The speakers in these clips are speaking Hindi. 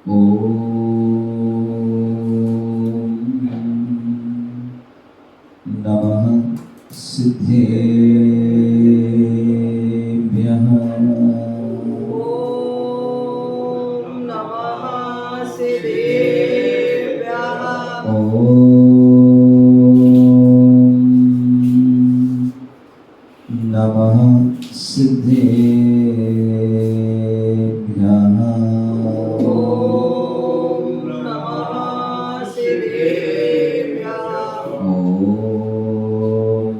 ओम नमः सिद्धेभ्यः। ओम नमः सिद्धेभ्यः। ओम नमः सिद्धेभ्यः। ओम नमः सिद्धेभ्यः। ओम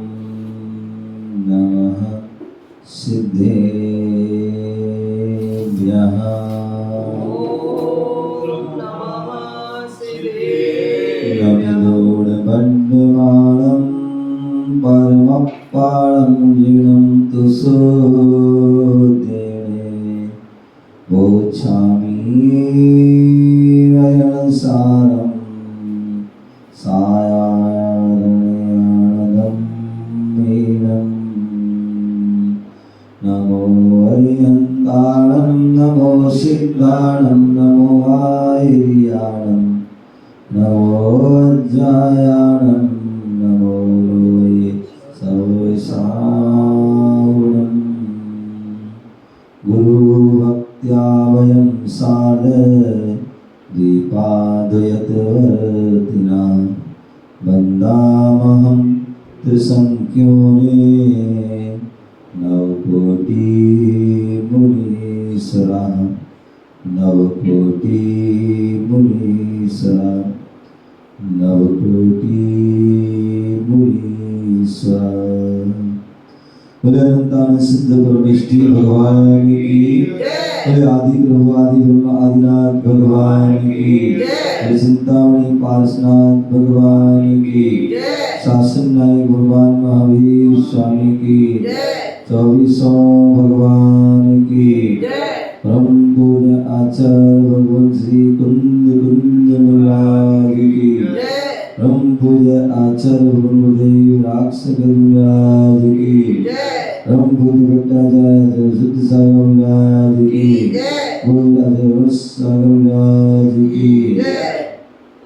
नमः सिद्धेभ्यः। ओम नमः सिद्धेभ्यः। नमिदोडबन्धवाणं परमप्पाणं जिनं तुसोदेणे वोच्छामीरयणसारं सायारणयानदं मीनं नमो हरिहन्ताणं नमो सिद्धाणं नमो आयर्याणं नमो वज्रायाणं नमो लोये सर्वसावणं गुरुभक्त्या वयं सार्धद्विपादयतवर्तिना वन्दामहं त्रिसङ्ख्योने नवकोटिमुनीश्वराः नवकोटिमुनीश्वराः नवकोटिमुनीश्वराः। बोले अनंतानंद सिद्ध परमेष्ठी भगवान की, बोले आदि प्रभु आदि ब्रह्म आदिनाथ भगवान की, बोले चिंतामणि पार्श्वनाथ भगवान की, शासन नायक भगवान महावीर स्वामी की, 2400 भगवान की, परम पूज्य आचार्य भगवान श्री कुंद महाराज की, परम पूज्य आचार्य गुरुदेव राक्ष महाराज की, परम पूज्य भट्टाचार्य शुद्ध सागर महाराज की, पूज्य आचार्य सागर महाराज की,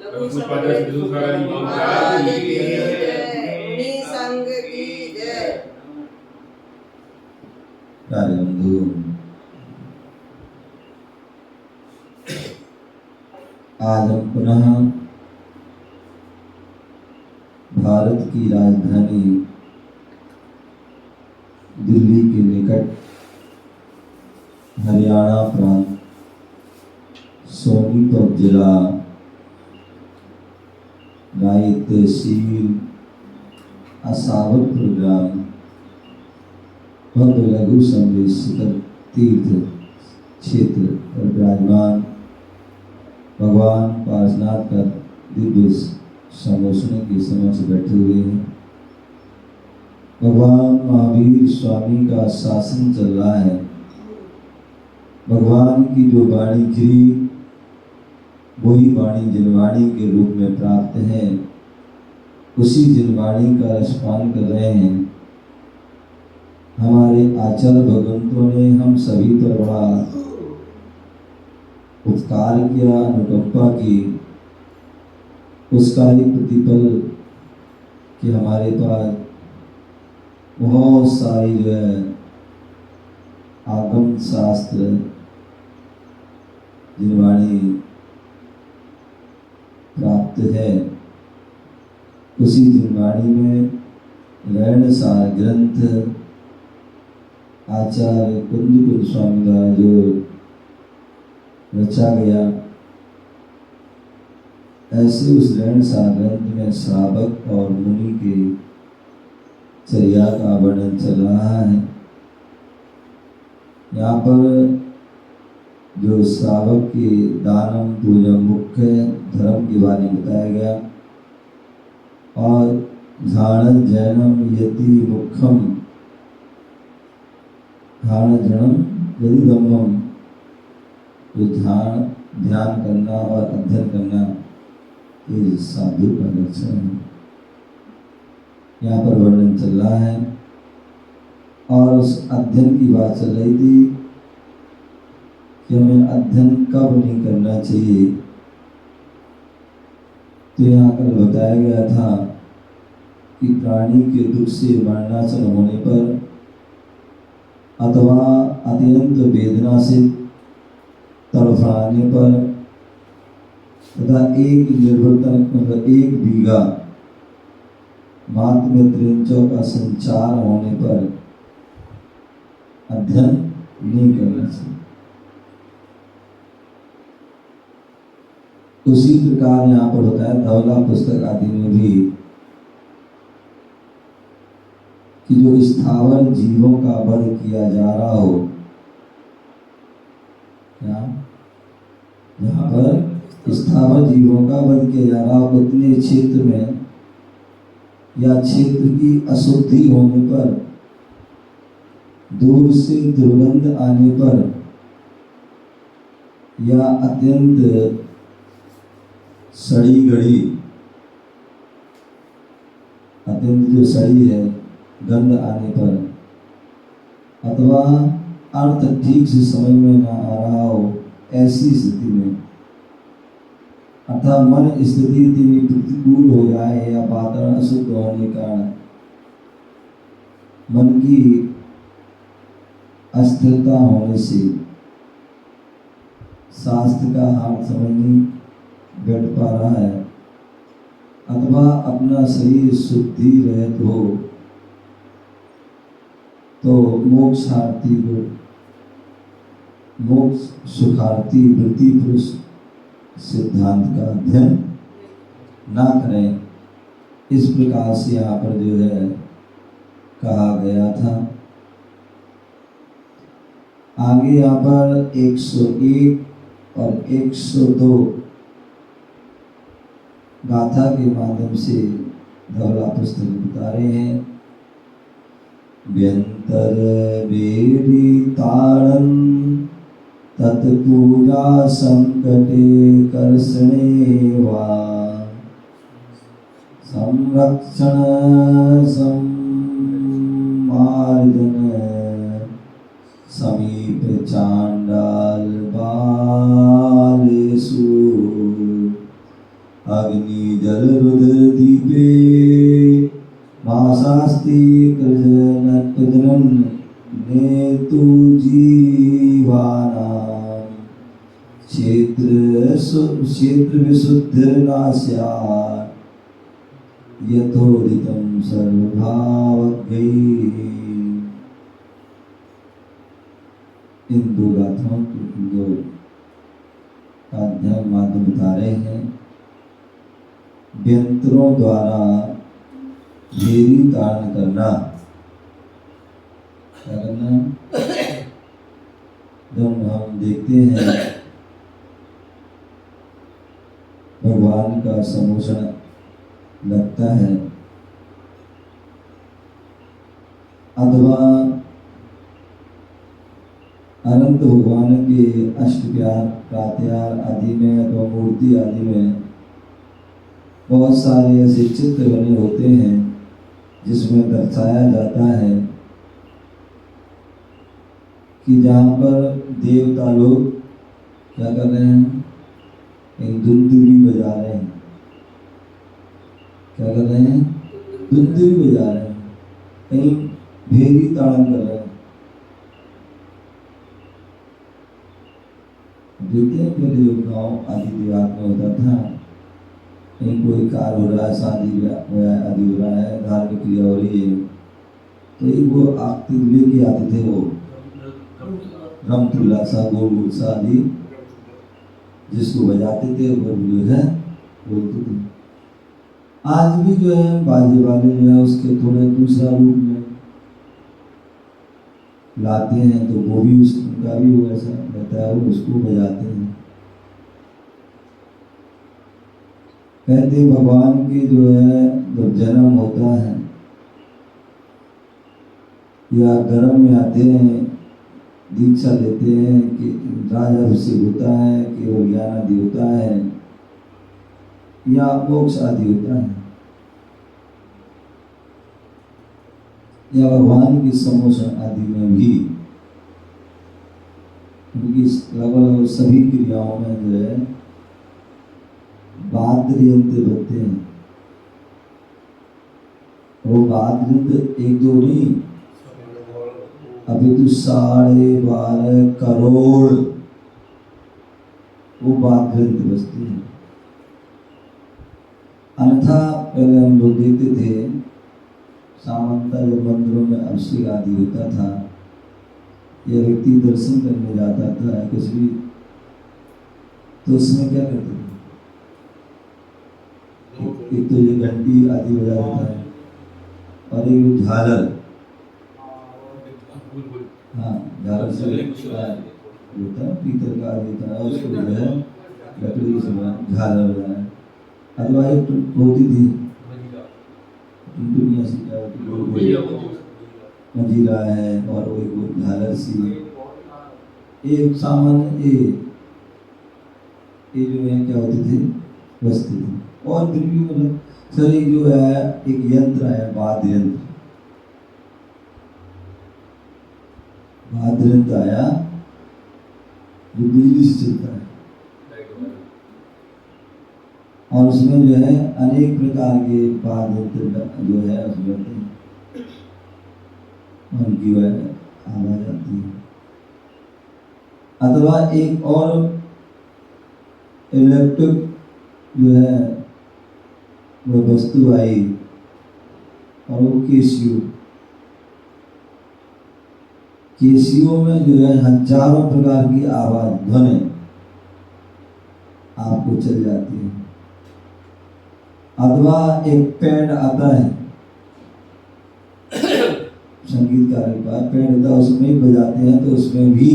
लघु संप्रदाय गुरु महाराज की जय। मुनि संघ की जय। प्यारे बंधु, आज हम पुनः भारत की राजधानी दिल्ली के निकट हरियाणा प्रांत सोनीपत जिला राय तहसील असावतपुर ग्राम भव्य लघु संदेश तीर्थ क्षेत्र पर विराजमान भगवान पार्श्वनाथ का दिव्य समोसने के समक्ष बैठे हुए हैं। भगवान महावीर स्वामी का शासन चल रहा है। भगवान की जो वाणी गिरी वही वाणी जिनवाणी के रूप में प्राप्त है, उसी जिनवाणी का रसपान कर रहे हैं। हमारे आचार्य भगवंतों ने हम सभी पर बड़ा उपकार किया, अनुकंपा की, उसका ही प्रतिफल कि हमारे पास बहुत सारी जो है आगम शास्त्र जिनवाणी प्राप्त है। उसी जिनवाणी में रहनसार ग्रंथ आचार्य कुंद स्वामी द्वारा जो रचा गया, ऐसे उस रहनसार ग्रंथ में श्रावक और मुनि के चर्या का वर्णन चल रहा है। यहाँ पर जो श्रावक के दानम पूजन मुख्य धर्म के बारे में बताया गया और झाण जैनम यति मुखम ध्यान जनम यदि गम्यम, जो ध्यान करना और अध्ययन करना ये साधु का लक्षण है। यहाँ पर वर्णन चल रहा है और उस अध्ययन की बात चल रही थी कि हमें अध्ययन कब नहीं करना चाहिए। तो यहाँ कल बताया गया था कि प्राणी के दुख से मरणासन होने पर अथवा अत्यंत वेदना से तड़फड़ाने पर तथा एक निर्वर्तन मतलब 1 बीघा मात्र में त्रिंचों का संचार होने पर अध्ययन नहीं करना चाहिए। उसी प्रकार यहाँ पर बताया धवला पुस्तक आदि में भी कि जो स्थावर जीवों का वध किया जा रहा हो, यहाँ पर स्थावर जीवों का वध किया जा रहा हो, उतने क्षेत्र में या क्षेत्र की अशुद्धि होने पर, दूर से दुर्गंध आने पर या अत्यंत सड़ी गड़ी, अत्यंत जो सड़ी है गंध आने पर, अथवा अर्थ ठीक से समझ में ना आ रहा हो, ऐसी स्थिति में अर्थात मन स्थिति इतनी प्रतिकूल हो जाए या वातावरण अशुद्ध होने का मन की अस्थिरता होने से शास्त्र का हाथ समझ नहीं बैठ पा रहा है, अथवा अपना शरीर शुद्धि रहित हो, तो मोक्षार्थी को मोक्ष सुखार्थी वृत्ति पुरुष सिद्धांत का अध्ययन ना करें। इस प्रकार से यहाँ पर जो है कहा गया था। आगे यहाँ पर 101 और 102 गाथा के माध्यम से धवला पुस्तक बता रहे हैं। व्यंतर बेरी ताड़न तत्पूजा संकटे कर्षणे वा संरक्षण सम्मार्जन समीप चांडाल बालेषु अग्नि जल रुद्र दीपे माशास्ति कृजन नेतु जीवानां क्षेत्र विशुद्धिर्नास्यात् यथोदितं सर्वभावज्ञैः। इन 2 गाथाओं के 2 अध्याय माध्यम बता रहे हैं। व्यंतरों द्वारा भेरी ताड़न करना, क्या करना? जब हम देखते हैं भगवान का समोषण लगता है, अथवा अनंत भगवान के अष्टप्यार प्रात्यार आदि में अथवा मूर्ति आदि में बहुत सारे ऐसे चित्र बने होते हैं जिसमें दर्शाया जाता है कि जहाँ पर देवता लोग क्या कर रहे हैं? एक दुंदुभी बजा रहे हैं। क्या कर रहे हैं? दुंदुभी बजा रहे हैं, कहीं भेरी ताड़न कर रहे हैं। देखते हैं पहले जो गाँव आदि देहात में होता था, कहीं कोई कार्य हो रहा है, शादी आदि हो रहा है, धार्मिक क्रिया हो रही है, तो वो आरती लेके आते थे, वो रमतुल्ला सा गोल सा आदि जिसको बजाते थे वो जो है बोलते थे। आज भी जो है बाजे वाले जो है उसके थोड़े दूसरा रूप में लाते हैं, तो वो भी उसका भी वो ऐसा रहता है, वो उसको बजाते हैं। कहते भगवान के जो है जब जन्म होता है या गर्भ में आते हैं, दीक्षा लेते हैं कि राजाभिषेक होता है, केवल ज्ञान आदि होता है या मोक्ष आदि होता है, या भगवान के समोषण आदि में भी उनकी लगभग सभी क्रियाओं में जो है वाद्य यंत्र बनते हैं। वो वाद्य यंत्र एक दो नहीं, अभी तो 12.5 करोड़ वो वाद्य यंत्र बजते हैं। अन्यथा पहले हम लोग देखते थे सामान्यतः जब मंदिरों में अभिषेक आदि होता था या व्यक्ति दर्शन करने जाता था कुछ भी, तो उसमें क्या करते थे, एक तो ये घंटी आदि बजा देता है और एक झालर, हाँ झालर से होता है पीतल का आदि होता है, उसको जो है लकड़ी से बना झालर बजाना। अथवा एक होती थी दुनिया से क्या मजीरा है और वो एक झालर सी, एक सामान्य ये जो है क्या होती थी बजती थी। और फिर भी मतलब सर एक जो है एक यंत्र है वाद्य यंत्र, वाद्य यंत्र आया जो बिजली से चलता है और उसमें जो है अनेक प्रकार के वाद्य यंत्र जो है उसमें उनकी वह आवाज आती है। अथवा एक और इलेक्ट्रिक जो है वह वस्तु आई और वो केसियो में जो है हजारों प्रकार की आवाज ध्वनि आपको चल जाती है। अथवा एक पैड आता है संगीतकार के पास पैड होता है, उसमें बजाते हैं तो उसमें भी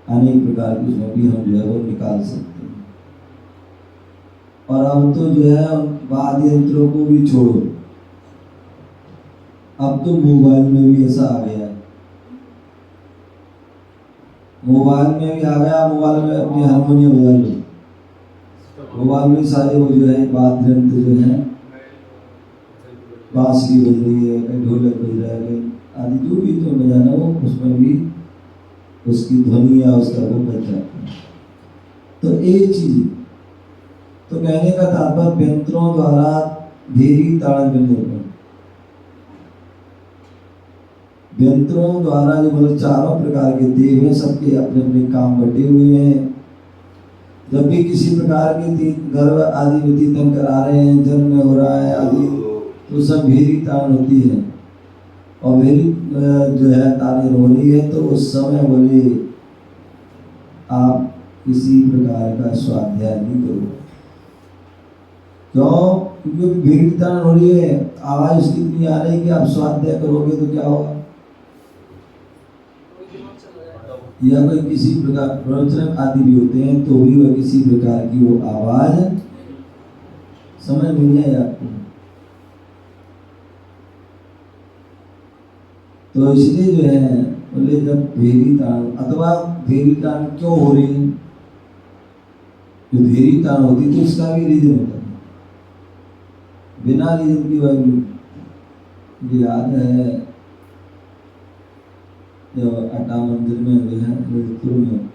अनेक प्रकार की उसमें भी हम जो है वो निकाल सकते हैं। और अब तो जो है वाद्य यंत्रों को भी छोड़ो, अब तो मोबाइल में भी ऐसा आ गया है, मोबाइल में भी आ गया, मोबाइल में अपनी हारमोनियम बजा लो, मोबाइल में सारे वो जो है वाद्य यंत्र जो है बांसुरी बज रही है, कहीं ढोलक बज रहा है आदि जो भी तो बजाना वो उसमें भी उसकी ध्वनि या उसका वो बज जाता है। तो एक चीज तो कहने का तात्पर्य यंत्रों द्वारा भेरी ताड़ मिलने पर यंत्रों द्वारा जो मतलब चारों प्रकार के देव हैं सबके अपने अपने काम बटे हुए हैं। जब भी किसी प्रकार की गर्भ आदि व्यतीतन करा रहे हैं, जन्म हो रहा है आदि, तो सब भेरी ताड़ होती है और भेरी जो है ताड़ी हो रही है तो उस समय बोले आप किसी प्रकार का स्वाध्याय नहीं करो। क्यों? क्योंकि भेरी ताड़ हो रही है, आवाज उसकी इतनी आ रही है कि आप स्वाध्याय करोगे तो क्या होगा, या कोई किसी प्रकार प्रवचन आदि भी होते हैं तो भी वह किसी प्रकार की वो आवाज समझ नहीं है आपको। तो इसलिए जो है बोले जब भेरी तान अथवा भेरी तान क्यों हो रही है, जो भेरी तान होती तो इसका भी रीजन होता है, बिना रीजन की वह भी याद है जब अटा मंदिर में जो है ललितपुर में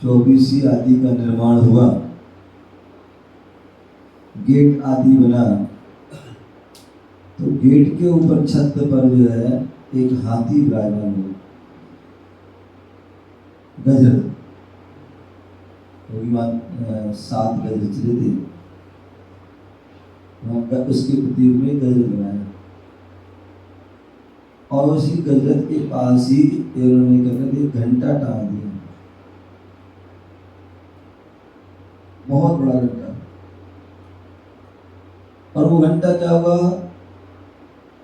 24 आदि का निर्माण हुआ, गेट आदि बना, तो गेट के ऊपर छत पर जो है एक हाथी विराजमान हुआ, गजर 7 गजर चले थे, उसके प्रतीक में गजर बनाया और उसी गजर के पास ही उन्होंने कहकर एक घंटा टांग दिया, बहुत बड़ा घंटा। और वो घंटा क्या होगा,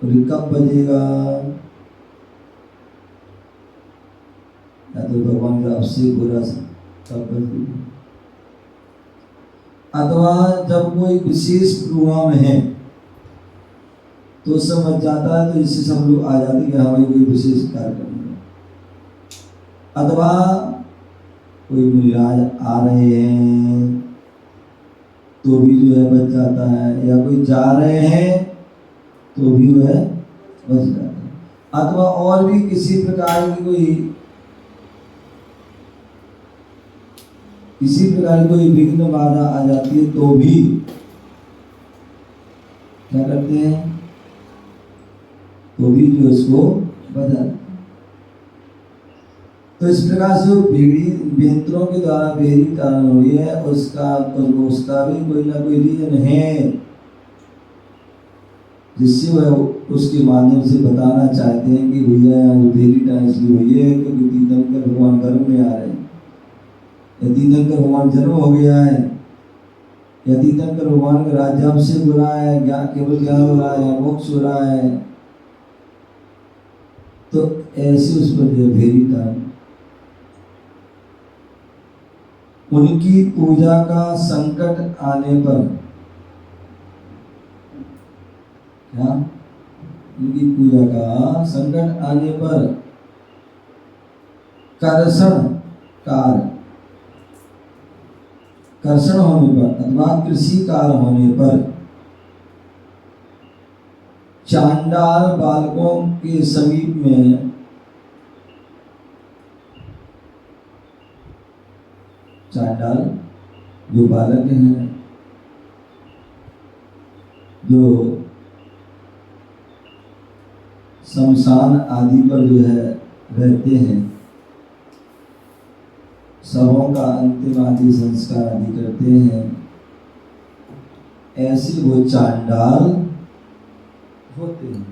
कब बजेगा, या तो भगवान का अभिषेक हो रहा तब बजेगा, अथवा जब कोई विशेष प्रोग्राम है तो समझ जाता है, तो इससे सब लोग आ जाते हैं कि हाँ भाई कोई विशेष कार्यक्रम है। अथवा कोई मुनिराज आ रहे हैं तो भी जो है बच जाता है, या कोई जा रहे हैं तो भी वह बच जाता है। अथवा और भी किसी प्रकार की कोई विघ्न बाधा आ जाती है तो भी क्या करते हैं, तो भी जो इसको बदल। तो इस प्रकार से यंत्रों के द्वारा बेरी कारण हो रही है, उसका भी कोई ना कोई रीजन है जिससे वह उसके माध्यम से बताना चाहते हैं कि भैया यहाँ जो बेरी टाइम इसलिए हुई है क्योंकि तीर्थंकर भगवान गर्भ में आ रहे हैं, या तीर्थंकर भगवान जन्म हो गया है, या तीर्थंकर भगवान का राज्याभिषेक हो रहा है, ज्ञान केवल ज्ञान हो रहा है या मोक्ष हो रहा है, तो ऐसे उस पर जो भेरी टाइम उनकी पूजा का संकट आने पर, क्या उनकी पूजा का संकट आने पर कर्षण होने पर अथवा कृषि कार्य होने पर चांडाल बालकों के समीप में चांडाल जो बालक हैं, जो शमशान आदि पर जो है रहते हैं, शवों का अंतिम आदि संस्कार आदि करते हैं, ऐसे वो चांडाल होते हैं।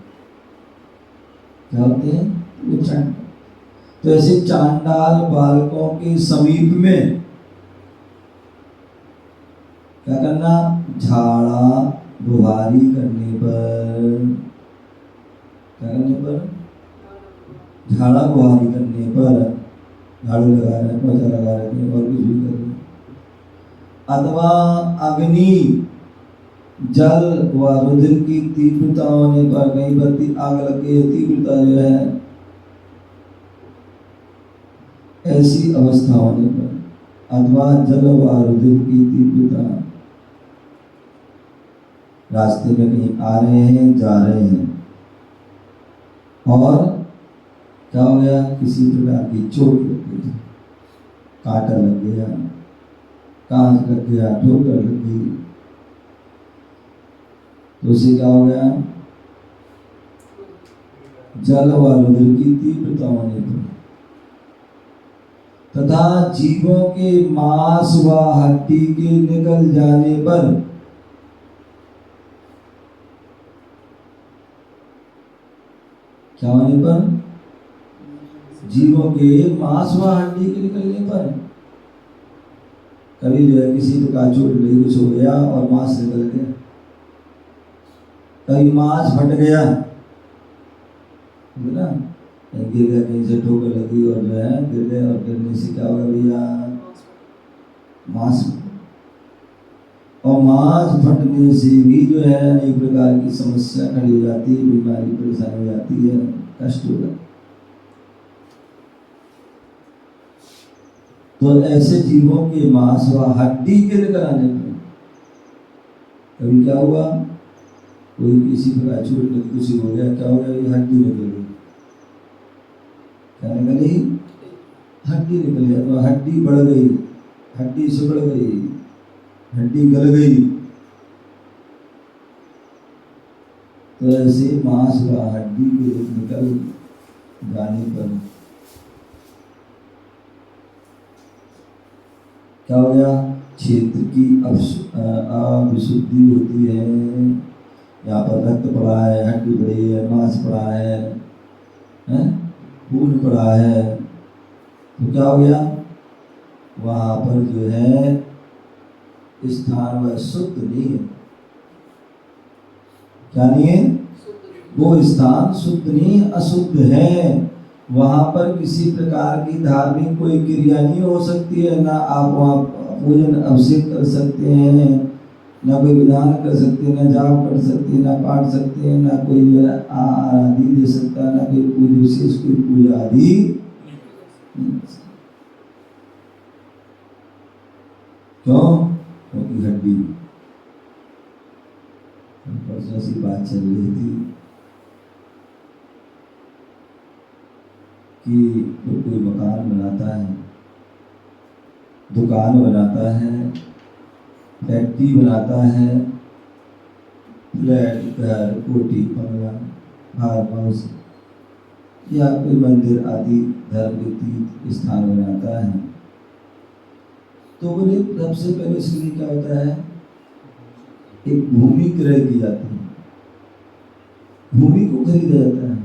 क्या होते हैं? वो चांडाल। तो ऐसे चांडाल बालकों के समीप में क्या करना, झाड़ा बुहारी करने पर, क्या करने पर, झाड़ा बुहारी करने पर, झाड़ू लगा रहे हैं, पोछा लगा रहे हैं और कुछ भी कर रहे हैं, अथवा अग्नि जल व रुधिर की तीव्रता होने पर, कहीं पर आग लग गई, तीव्रता जो है ऐसी अवस्था होने पर, अथवा जल व रुधिर की तीव्रता, रास्ते में कहीं आ रहे हैं, जा रहे हैं और क्या हो गया, किसी प्रकार की चोट लग गई, कांटा लग गया, कांच लग गया, ठोकर लग गई, तो उसे क्या हो गया, जल व रुधिर की तीव्रता होने पर, तथा जीवों के मांस व हड्डी के निकल जाने पर, क्या होने पर, जीवों के मांस व हड्डी के निकलने पर, कभी जो है किसी प्रकार चोट लगी, कुछ हो गया और मांस निकल गया, कभी मांस फट गया, ना गिर गया, कहीं से ठोकर लगी और जो है गिर गए, और गिरने से क्या होगा भैया, मांस, और मांस फटने से भी जो है अनेक प्रकार की समस्या खड़ी हो जाती है, बीमारी परेशानी हो जाती है, कष्ट हो जाता है। तो ऐसे जीवों के मांस व हड्डी के निकल आने पर, कभी क्या हुआ, कोई किसी प्रकार चोट लगी, कुछ हो गया, क्या हो गया, ये हड्डी निकल गई, क्या निकली, हड्डी निकल गई, तो हड्डी बढ़ गई, हड्डी सिकुड़ गई, हड्डी गल गई, तो ऐसे मांस व हड्डी के निकल जाने पर क्या हो गया, क्षेत्र की अविशुद्धि होती है, यहाँ पर रक्त पड़ा है, हड्डी पड़ी है, मांस पड़ा है, खून पड़ा है, तो क्या हो गया, वहाँ पर जो है स्थान वह शुद्ध नहीं है, क्या नहीं है, वो स्थान शुद्ध नहीं, अशुद्ध है, वहाँ पर किसी प्रकार की धार्मिक कोई क्रिया नहीं हो सकती है, ना आप वहाँ पूजन अभिषेक कर सकते हैं, ना कोई विधान कर सकते हैं, ना जाप कर सकते हैं, ना पाठ सकते हैं, ना कोई आदि दे सकता है, ना कोई पूजा विशेष कोई पूजा आदि। क्यों? क्योंकि हड्डी, परसों ऐसी बात चल रही थी, कि कोई मकान बनाता है, दुकान बनाता है, फैक्ट्री बनाता है, फ्लैट, घर, कोठी, बंगला, फार्म हाउस या कोई मंदिर आदि धर्म के तीर्थ स्थान बनाता है, तो बोले सबसे पहले उसके लिए क्या होता है, एक भूमि क्रय की जाती है, भूमि को खरीदा जाता है।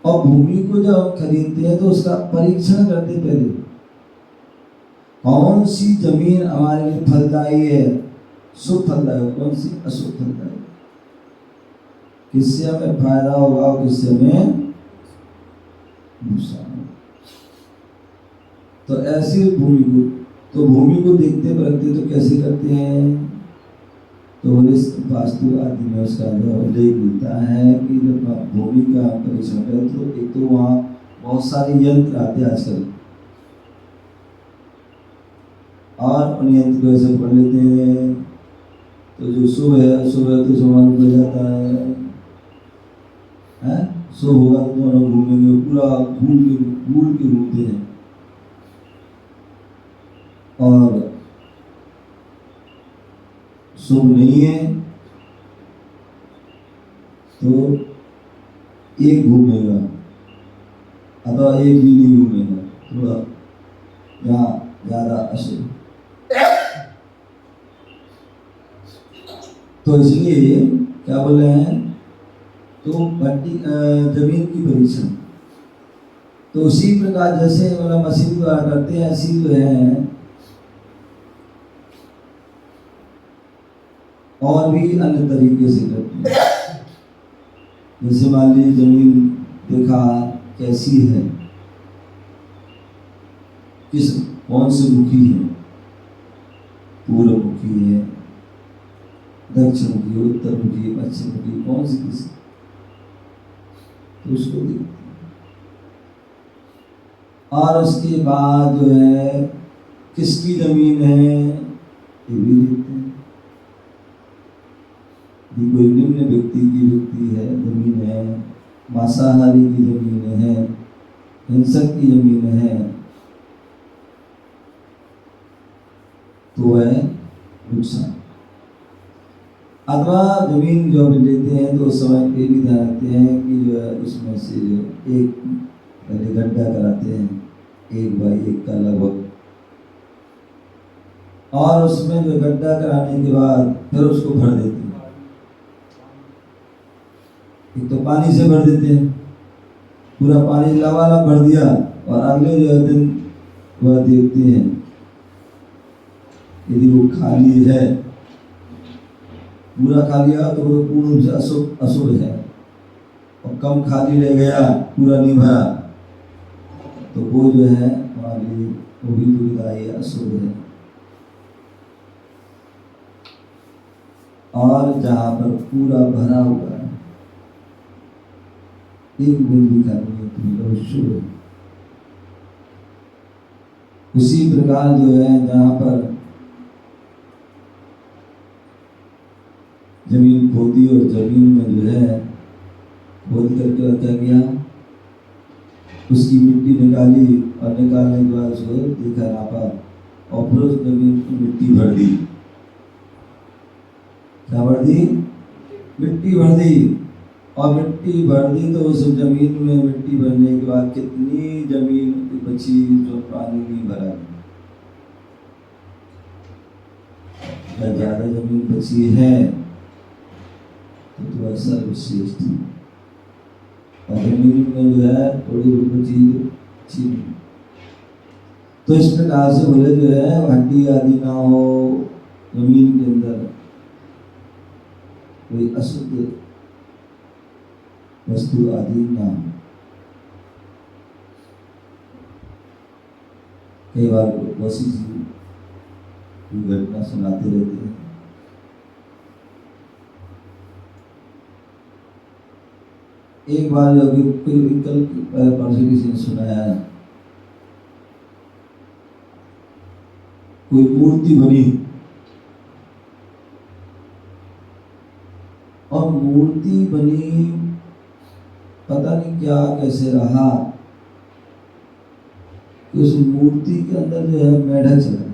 और भूमि को जब हम खरीदते हैं तो उसका परीक्षण करते पहले, कौन सी जमीन हमारे लिए फलदायी है, शुभ फलदायक, कौन सी अशुभ फलदायक, किससे हमें फायदा होगा और किससे हमें नुकसान होगा। तो ऐसी भूमि को देखते परखते तो कैसे करते हैं, तो वास्तु आदि में उसका जो उल्लेख मिलता है कि जब भूमि का परीक्षण करें तो एक तो वहाँ बहुत सारे यंत्र आते हैं आजकल, और उन यंत्र को ऐसे पढ़ लेते हैं तो जो शुभ है अशुभ है तो मालूम पड़ जाता है, शुभ होगा तो दोनों घूमेंगे, पूरा भूल के घूमते हैं, और शुभ नहीं है तो एक घूमेगा अथवा एक भी नहीं घूमेगा, थोड़ा यहाँ ज्यादा अशुभ। तो इसलिए क्या बोल रहे हैं, तो जमीन की परीक्षण तो उसी प्रकार जैसे मतलब मशीन द्वारा करते हैं, ऐसी जो है और भी अन्य तरीके से करते हैं। जैसे मान लीजिए जमीन देखा कैसी है, कौन सी मुखी है, पूर्व मुखी है, दक्षिण मुखी, उत्तर मुखी, पश्चिम मुखी, कौन सी किसी, तो उसको देखते हैं। और उसके बाद जो है किसकी जमीन है ये भी देखते हैं। कोई निम्न व्यक्ति की है जमीन है, मांसाहारी की जमीन है, हिंसक की जमीन है, तो है नुकसान। अथवा जमीन जो भी लेते हैं तो उस समय ये भी ध्यान रखते हैं कि जो है उसमें से जो एक पहले गड्ढा कराते हैं 1 बाई 1 का लगभग, और उसमें जो गड्ढा कराने के बाद फिर उसको भर देते हैं। एक तो पानी से भर देते हैं, पूरा पानी लबालब भर दिया, और अगले जो दिन वह देखते हैं यदि वो खाली है, पूरा खाली है तो वो पूर्ण रूप से अशुभ है, और कम खाली रह गया, पूरा नहीं भरा, तो वो जो है हमारी वो भी दुविधाई अशुभ है। और जहाँ पर पूरा भरा हुआ है, एक बूंद भी खाली है तो शुभ है। उसी प्रकार जो है जहाँ पर जमीन खोदी और जमीन में जो है खोद करके क्या किया, उसकी मिट्टी निकाली, और निकालने के बाद उसको देखा नापा, और फिर उस जमीन की मिट्टी भर दी। क्या भर दी? मिट्टी भर दी। और मिट्टी भर दी तो उस जमीन में मिट्टी भरने के बाद कितनी जमीन बची जो पानी नहीं भरा, ज्यादा जमीन बची है तो सर्वश्रेष्ठ, और जमीन में जो है थोड़ी बहुत चीज अच्छी। तो इस प्रकार से बोले जो है हड्डी आदि ना हो, जमीन के अंदर कोई अशुद्ध वस्तु आदि ना हो। कई बार वसी घटना सुनाते रहते हैं। एक बार जो कोई कल परसों किसी ने सुनाया, कोई मूर्ति बनी और मूर्ति बनी पता नहीं क्या कैसे रहा, कि उस मूर्ति के अंदर जो है मेढक चला गया।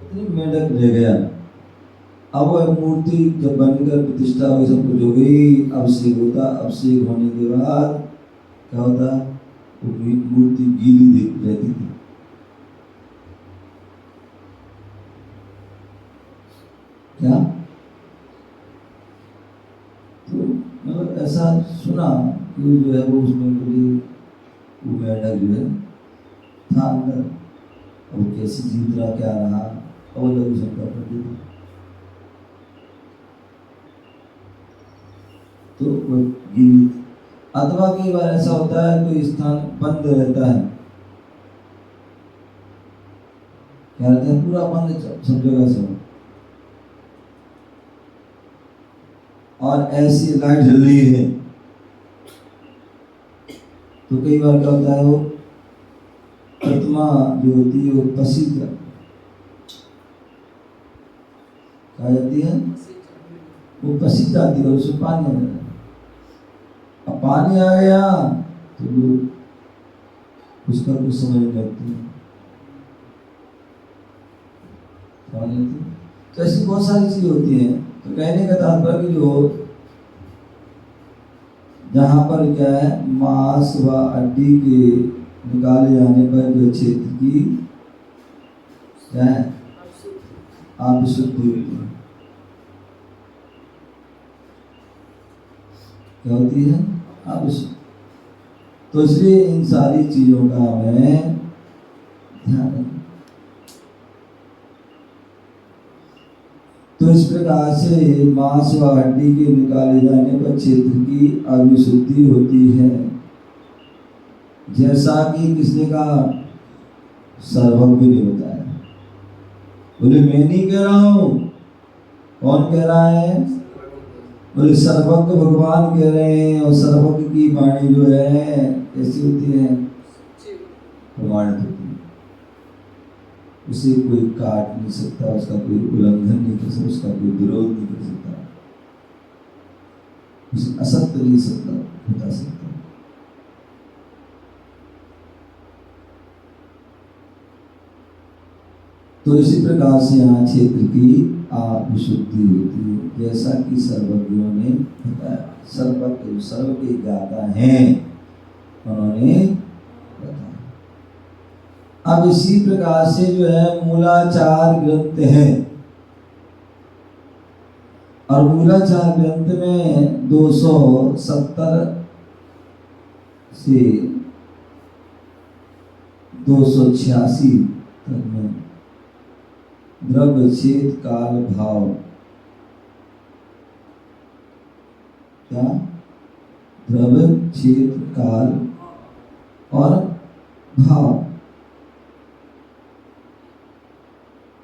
इतनी मेढक ले गया। अब वह मूर्ति जब बनकर प्रतिष्ठा हुई, सब कुछ हो गई, अभिषेक होता, अभिषेक होने के बाद क्या होता, वो मूर्ति गीली दिख रहती थी। क्या तो मतलब ऐसा सुना कि जो है वो उसमें बोली वो मेढक जो है था अंदर। अब वो कैसे जीत रहा क्या रहा, और लोग शंका करते थे। तो वो गिरी, अथवा कई बार ऐसा होता है कोई स्थान बंद रहता है, क्या रहता है, पूरा बंद सब जगह से, और ऐसी लाइट जल रही है, तो कई बार क्या होता है, वो प्रतिमा जो होती है वो पसीज क्या जाती है, वो पसीज जाती है, उसमें पानी आ जाता है। अब पानी आ गया तो लोग उसका कुछ समझ नहीं लगती, तो ऐसी बहुत सारी चीजें होती हैं। तो कहने का तात्पर्य जो जहाँ पर क्या है, मांस व हड्डी के निकाले जाने पर जो क्षेत्र की क्या है, आप शुद्धि होती है, क्या होती है, आप शुद्धि। तो इसलिए इन सारी चीजों का हमें ध्यान रखना। तो इस प्रकार से मांस व हड्डी के निकाले जाने पर क्षेत्र की अविशुद्धि होती है, जैसा कि किसने कहा, सर्वज्ञ ने बताया। बोले मैं नहीं कह रहा हूं, कौन कह रहा है, बोले सर्वज्ञ भगवान कह रहे हैं। और सर्वज्ञ की वाणी जो है कैसी होती है, प्रमाणित होती है, उसे कोई काट नहीं सकता, उसका कोई उल्लंघन नहीं कर सकता, उसका कोई विरोध नहीं कर सकता, उसे असत्य नहीं सकता बता सकता। तो इसी प्रकार से यहाँ क्षेत्र की विशुद्धि होती है, जैसा कि सर्वज्ञों ने बताया। सर्वज्ञ सर्व के ज्ञाता हैं, उन्होंने बताया। अब इसी प्रकार से जो है मूलाचार ग्रंथ है, और मूलाचार ग्रंथ में 270 से 286 तक में द्रव्य छेद काल भाव, क्या, द्रव्य छेद काल और भाव,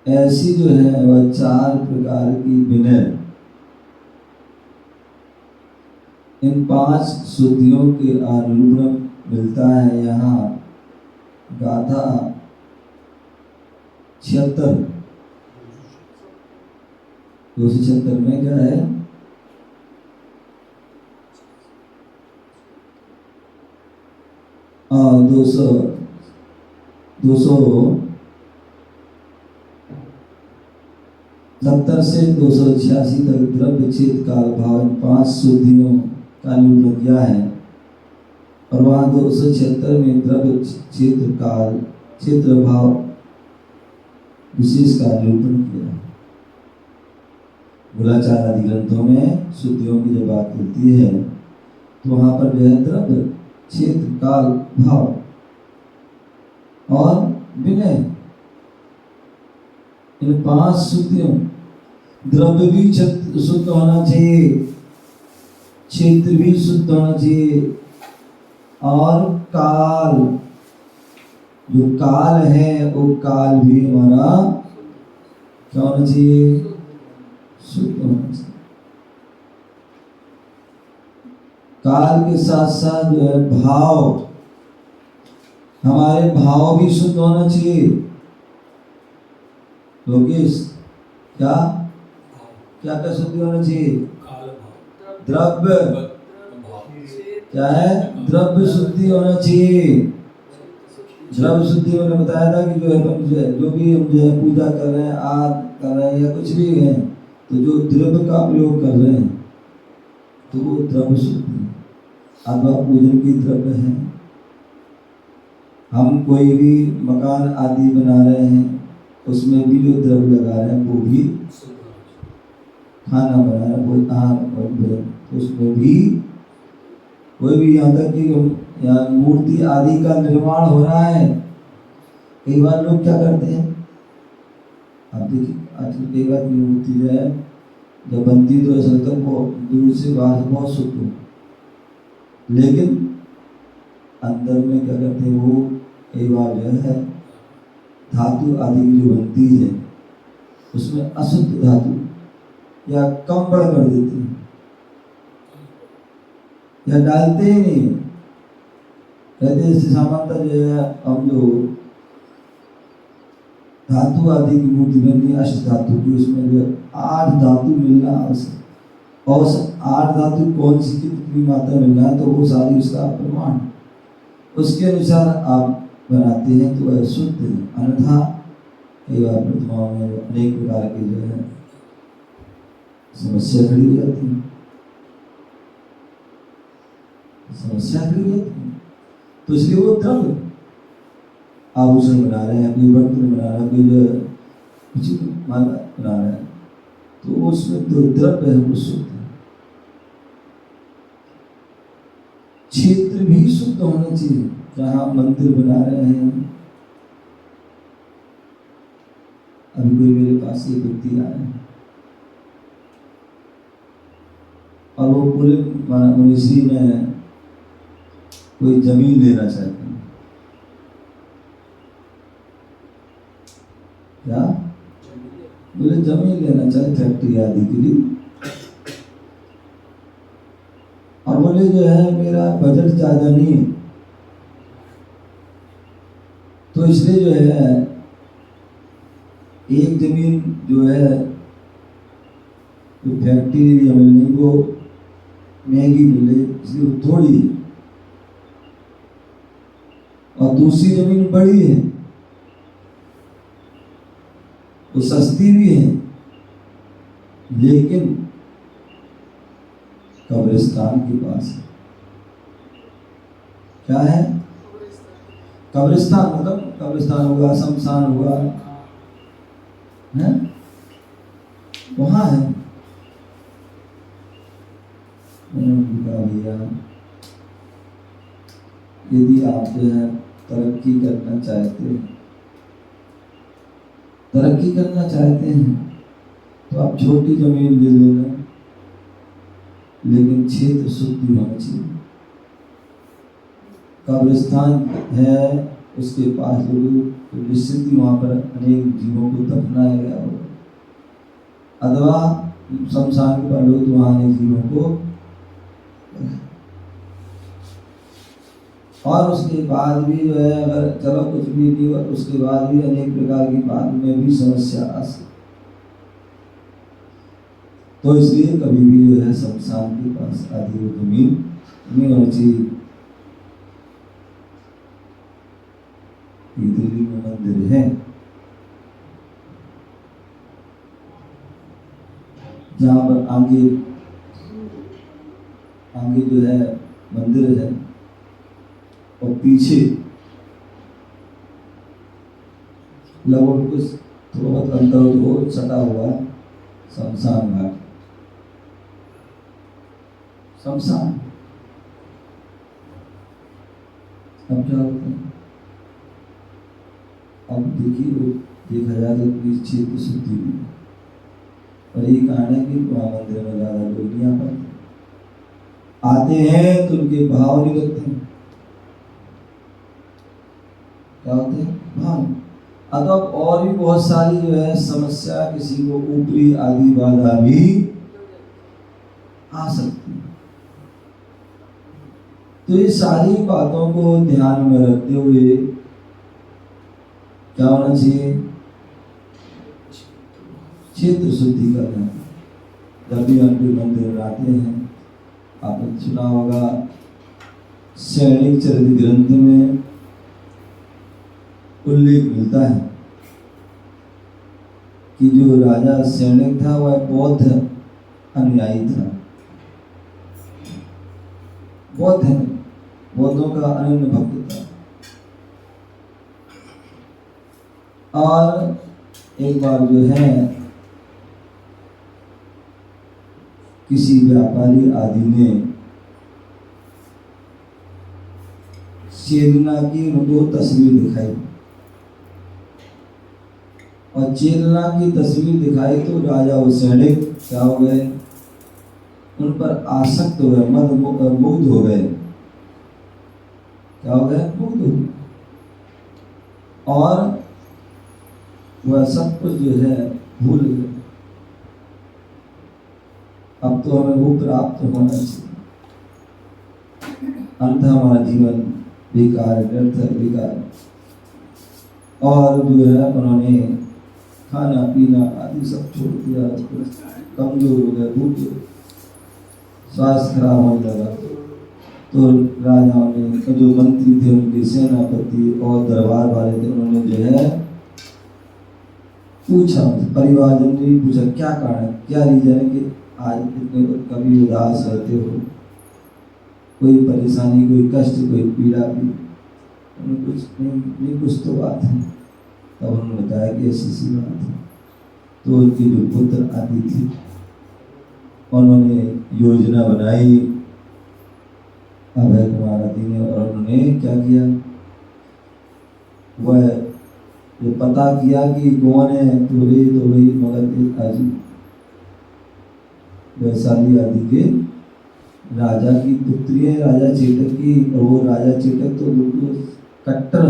ऐसी जो है वह 4 प्रकार की विनय, इन 5 शुद्धियों के अनुरूप मिलता है। यहाँ गाथा 76 276 में क्या है, हाँ 270 से 286 तक द्रव्य छेद काल भाव, इन 5 शुद्धियों का निरूपण किया है। और वहाँ 276 में द्रव्य क्षेत्र काल क्षेत्र भाव विशेष का निरूपण किया है। मूलाचार आदि ग्रंथों में शुद्धियों की जब बात होती है तो वहाँ पर जो है द्रव्य क्षेत्र काल भाव और विनय, इन 5 शुद्धियों, द्रव्य भी शुद्ध होना चाहिए, क्षेत्र भी शुद्ध होना चाहिए, और काल, जो काल है वो काल भी हमारा क्या होना चाहिए, शुद्ध होना चाहिए। काल के साथ साथ जो है भाव, हमारे भाव भी शुद्ध होना चाहिए। लोकेश, क्या क्या क्या शुद्ध होना चाहिए, द्रव्य क्या है? द्रव्य शुद्धि होना चाहिए। द्रव्य शुद्धि मैंने बताया था कि जो है जो भी हम जो है पूजा कर रहे हैं, आद कर रहे हैं या कुछ भी है, तो जो द्रव्य का प्रयोग कर रहे हैं तो वो द्रव्य शुद्धि अथवा पूजन की द्रव्य है। हम कोई भी मकान आदि बना रहे हैं, उसमें भी जो द्रव्य लगा रहे हैं वो भी खाना बना रहे हैं, कोई आहार उसमें भी कोई भी, यहाँ तक कि यहाँ मूर्ति आदि का निर्माण हो रहा है। कई बार लोग क्या करते हैं, आप देखिए आजकल कई बार की मूर्ति जो है जब बनती तो ऐसा लगता है वो दूर से बाहर बहुत शुद्ध हो, लेकिन अंदर में क्या करते हैं वो कई बार जो है धातु आदि की जो बनती है उसमें अशुद्ध धातु या कम बढ़ कर देते हैं या डालते ही नहीं। कहते हैं सामान्यतः जो है हम जो धातु आदि की मूर्ति बननी अष्ट धातु की, उसमें जो 8 धातु मिलना आवश्यक, और 8 धातु कौन सी कितनी मात्रा मिलना है तो वो सारी उसका प्रमाण, उसके अनुसार आप बनाते हैं तो वह शुद्ध है। अन्यथा कई बार प्रतिमाओं में अनेक प्रकार की जो है समस्या खड़ी हो जाती है, तो इसलिए वो द्रव्य आभूषण बना रहे हैं, कोई बर्तन बना रहा है, कोई जो कुछ माला बना रहा है, तो उसमें जो द्रव्य है वो शुद्ध है। क्षेत्र भी शुद्ध होना चाहिए। जहाँ मंदिर बना रहे हैं, अभी कोई मेरे पास एक व्यक्ति आए हैं और वो पूरे मुनिश्री में कोई जमीन लेना चाहते हैं। क्या बोले? जमीन लेना चाहे फैक्ट्री आदि के लिए, और बोले जो है मेरा बजट ज्यादा नहीं है, तो इसलिए जो है एक जमीन जो है जो फैक्ट्री एरिया मिलनी वो महंगी मिले इसलिए वो थोड़ी है, और दूसरी जमीन बड़ी है वो सस्ती भी है, लेकिन कब्रिस्तान के पास है। क्या है? कब्रिस्तान, मतलब कब्रिस्तान होगा, शमशान होगा, है वहां है। भैया यदि आप जो है तरक्की करना चाहते हैं तो आप छोटी जमीन ले लेना, लेकिन क्षेत्र शुद्धि होना चाहिए। कब्रिस्तान है उसके पास लोग तो निश्चित ही वहाँ पर अनेक जीवों को दफनाया गया होगा, अथवा शमशान पर लोग तो वहाँ अनेक जीवों को, और उसके बाद भी जो है अगर चलो कुछ भी नहीं हुआ उसके बाद भी अनेक प्रकार की बात में भी समस्या आ सकती, तो इसलिए कभी भी जो है शमशान के पास आदि वो जमीन नहीं होनी चाहिए। दिल्ली में मंदिर है जहाँ पर आगे जो है मंदिर है और पीछे लगभग कुछ थोड़ा बहुत अंदर तो सटा हुआ शमशान घाट, शमशान। अब क्या होता है, अब देखिए वो देखा जाए तो क्षेत्र शुद्धि भी, और ये कारण है कि वहाँ मंदिर में ज़्यादा लोग नहीं आ पाते, आते हैं तो उनके भाव नहीं लगते हैं। क्या होते हैं? भाव। अतः और भी बहुत सारी जो है समस्या, किसी को ऊपरी आदि बाधा भी आ सकती है। तो ये सारी बातों को ध्यान में रखते हुए क्या होना चाहिए? क्षेत्र शुद्धि करना। जब भी हम कोई मंदिर बनाते हैं, आपने सुना होगा सैनिक चरित ग्रंथ में उल्लेख मिलता है कि जो राजा सैनिक था वह बौद्ध अनुयायी था। बौद्धों का अनन्य भक्त था। और एक बार जो है किसी व्यापारी आदि ने चेतना की उनको तस्वीर दिखाई, और चेतना की तस्वीर दिखाई तो राजा और सैनिक क्या हो गए, उन पर आसक्त हो गए, मुग्ध हो गए। क्या हो गए? मुग्ध हो गए। और वह सब कुछ जो है भूल गए। अब तो हमें वो प्राप्त होना चाहिए, अंत हमारा जीवन बेकार, व्यर्थ है, बेकार। और जो है उन्होंने खाना पीना आदि सब छोड़ दिया, कमजोर हो गए, भूख, स्वास्थ्य खराब होने लगा। तो राजाओं ने, जो मंत्री थे उनके सेनापति और दरबार वाले थे, उन्होंने जो है पूछा, परिवारजन ने पूछा क्या कारण, क्या रीजन है कि आज इतने कभी उदास रहते हो, कोई परेशानी, कोई कष्ट, कोई पीड़ा भी? कुछ नहीं, कुछ तो बात है। तब उन्होंने बताया कि ऐसी सी बात है। तो उनके जो पुत्र आदि थे उन्होंने योजना बनाई अभय कुमार आदि ने, और उन्होंने क्या किया, वह ये पता किया कि कौन है, तो वही मगर एक आजी वैशाली आदि के राजा की पुत्री है, राजा चेतक की। और वो राजा चेतक तो बिल्कुल कट्टर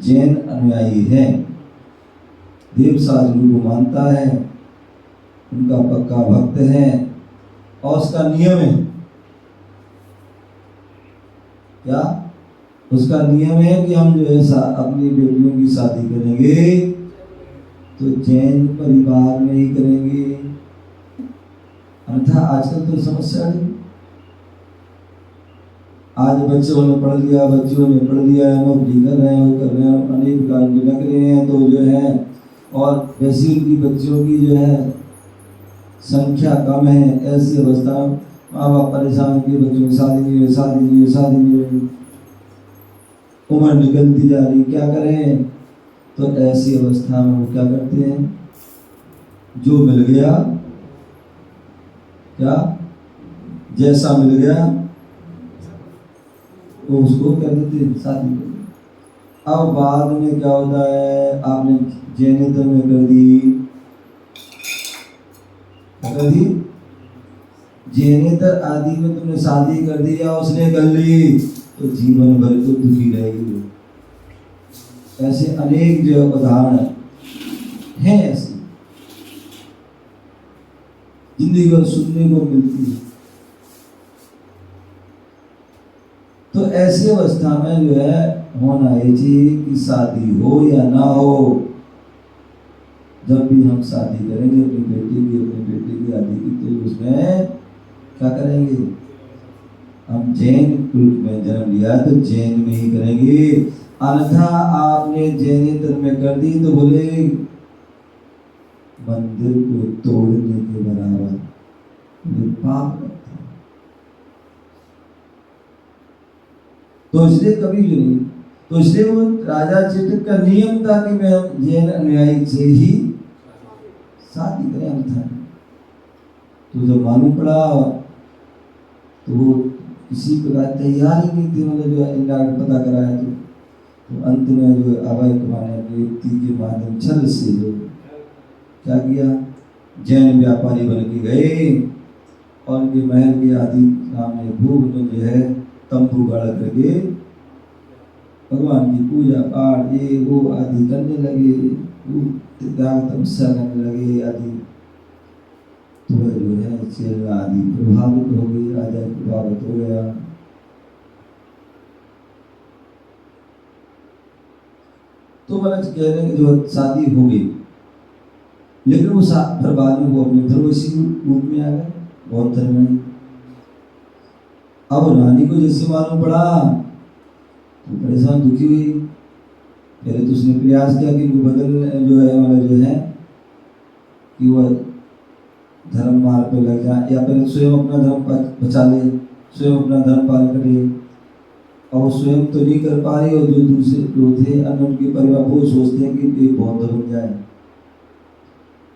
जैन अनुयायी है, देव शास्त्री को मानता है, उनका पक्का भक्त है। और उसका नियम है क्या? उसका नियम है कि हम जो है अपनी बेटियों की शादी करेंगे तो जैन परिवार में ही करेंगे। अन्यथा आजकल तो समस्या है, आज बच्चों ने पढ़ लिया, नौकरी कर रहे हैं, वो कर रहे हैं, अनेक प्रकार के लग रहे हैं, तो जो है और वैसी उनकी बच्चियों की जो है संख्या कम है। ऐसी अवस्था माँ बाप परेशान किए, बच्चों की शादी नहीं हुई, उम्र निकलती जा रही, क्या करें? तो ऐसी अवस्था में वो क्या करते हैं, जो मिल गया, क्या जैसा मिल गया वो उसको क्या देते हैं, शादी कर दी। अब बाद में क्या होता है, आपने जैनिज्म में कर दी, जैनेतर आदि में तुमने शादी कर दी या उसने कर ली, तो जीवन भर तो दुखी रहेगी। ऐसे अनेक जो उदाहरण हैं, ऐसे जिंदगी भर सुनने को मिलती है। तो ऐसी अवस्था में जो है होना ये चाहिए कि शादी हो या ना हो, जब भी हम शादी करेंगे अपनी बेटी की आदि की, तो उसमें क्या करेंगे, हम जैन कुल में जन्म लिया तो जैन में ही करेंगे। अन्यथा आपने जैनेतर में कर दी तो बोले मंदिर को तोड़ने के बराबर, पाप लगता है। तो इसलिए कभी भी नहीं, तो इसलिए वो राजा चेतक का नियम था कि मैं जैन अनुयायी से ही शादी करें। अन्यथा तो जब मालूम पड़ा तो वो किसी प्रकार तैयार ही नहीं थे, मतलब जो इंडायरेक्ट पता कराया तो अंत में जो अभय कुमार ने व्यक्ति के माध्यम छल से जो क्या किया, जैन व्यापारी बन के गए और उनके महल के आदि सामने भूख में जो है तंबू गाड़ करके भगवान की पूजा पाठ ये वो आदि करने लगे, तपस्या करने लगे आदि। तो वह जो है चेला आदि प्रभावित हो गई, राजा प्रभावित हो गया। तो मतलब कह रहे हैं जो शादी हो गई, लेकिन वो फिर बाद में वो अपने धर्म इसी रूप में आ गए, बौद्ध धर्म में। अब रानी को जैसे मालूम पड़ा तो परेशान दुखी हुई। पहले तो उसने प्रयास किया कि इनको बदल जो है मतलब जो है कि वह धर्म मार्ग पे लग जाए या फिर स्वयं अपना धर्म बचा ले, स्वयं अपना धर्म पालन करे। और वो स्वयं तो नहीं कर पा रही और जो दूसरे जो थे अन्य उनके परिवार वो सोचते हैं कि ये बौद्ध बन जाए।